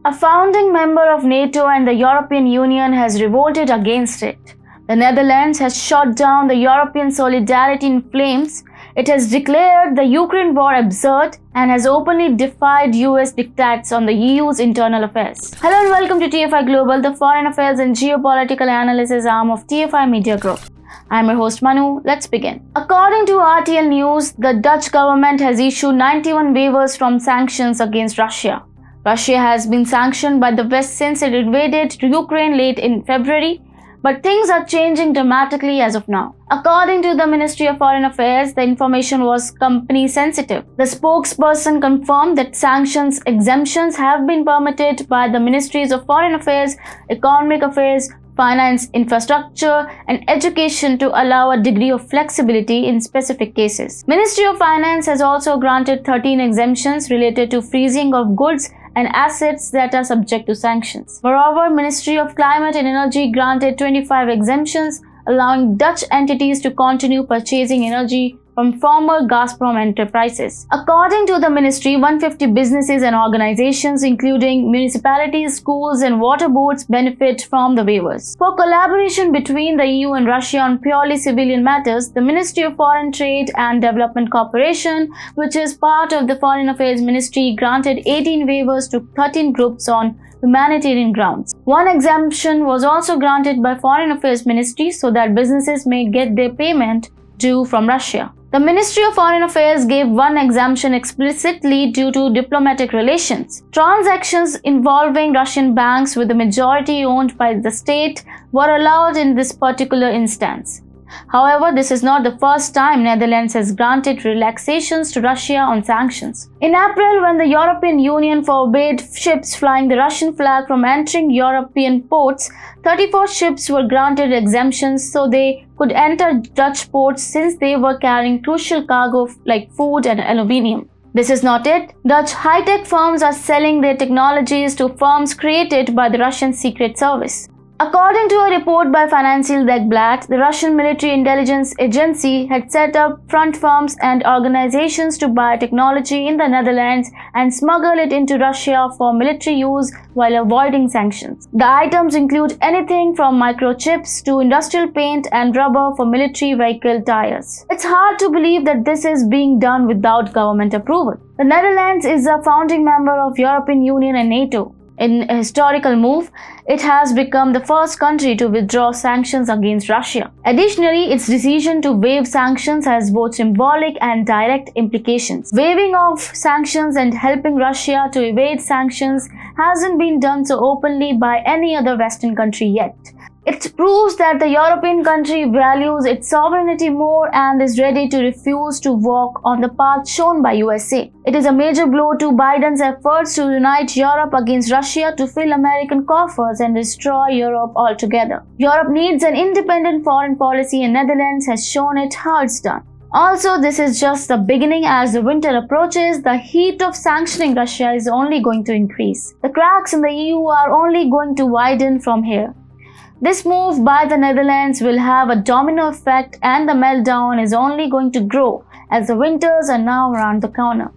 A founding member of NATO and the European Union has revolted against it. The Netherlands has shot down the European solidarity in flames. It has declared the Ukraine war absurd and has openly defied US diktats on the EU's internal affairs. Hello and welcome to TFIGlobal, the foreign affairs and geopolitical analysis arm of TFI Media Group. I'm your host Manu. Let's begin. According to RTL News, the Dutch government has issued 91 waivers from sanctions against Russia. Russia has been sanctioned by the West since it invaded Ukraine late in February, but things are changing dramatically as of now. According to the Ministry of Foreign Affairs, the information was company sensitive. The spokesperson confirmed that sanctions exemptions have been permitted by the Ministries of Foreign Affairs, Economic Affairs, Finance, Infrastructure, and Education to allow a degree of flexibility in specific cases. Ministry of Finance has also granted 13 exemptions related to freezing of goods and assets that are subject to sanctions. Moreover, Ministry of Climate and Energy granted 25 exemptions, allowing Dutch entities to continue purchasing energy from former Gazprom enterprises. According to the ministry, 150 businesses and organizations, including municipalities, schools, and water boards, benefit from the waivers. For collaboration between the EU and Russia on purely civilian matters, the Ministry of Foreign Trade and Development Cooperation, which is part of the Foreign Affairs Ministry, granted 18 waivers to 13 groups on humanitarian grounds. One exemption was also granted by Foreign Affairs Ministry so that businesses may get their payment due from Russia. The Ministry of Foreign Affairs gave one exemption explicitly due to diplomatic relations. Transactions involving Russian banks with the majority owned by the state were allowed in this particular instance. However, this is not the first time Netherlands has granted relaxations to Russia on sanctions. In April, when the European Union forbade ships flying the Russian flag from entering European ports, 34 ships were granted exemptions so they could enter Dutch ports since they were carrying crucial cargo like food and aluminium. This is not it. Dutch high-tech firms are selling their technologies to firms created by the Russian Secret Service. According to a report by Financial Dagblad, the Russian military intelligence agency had set up front firms and organizations to buy technology in the Netherlands and smuggle it into Russia for military use while avoiding sanctions. The items include anything from microchips to industrial paint and rubber for military vehicle tires. It's hard to believe that this is being done without government approval. The Netherlands is a founding member of European Union and NATO. In a historical move, it has become the first country to withdraw sanctions against Russia. Additionally, its decision to waive sanctions has both symbolic and direct implications. Waiving off sanctions and helping Russia to evade sanctions hasn't been done so openly by any other Western country yet. It proves that the European country values its sovereignty more and is ready to refuse to walk on the path shown by USA. It is a major blow to Biden's efforts to unite Europe against Russia to fill American coffers and destroy Europe altogether. Europe needs an independent foreign policy and Netherlands has shown it how it's done. Also, this is just the beginning. As the winter approaches, the heat of sanctioning Russia is only going to increase. The cracks in the EU are only going to widen from here. This move by the Netherlands will have a domino effect and the meltdown is only going to grow as the winters are now around the corner.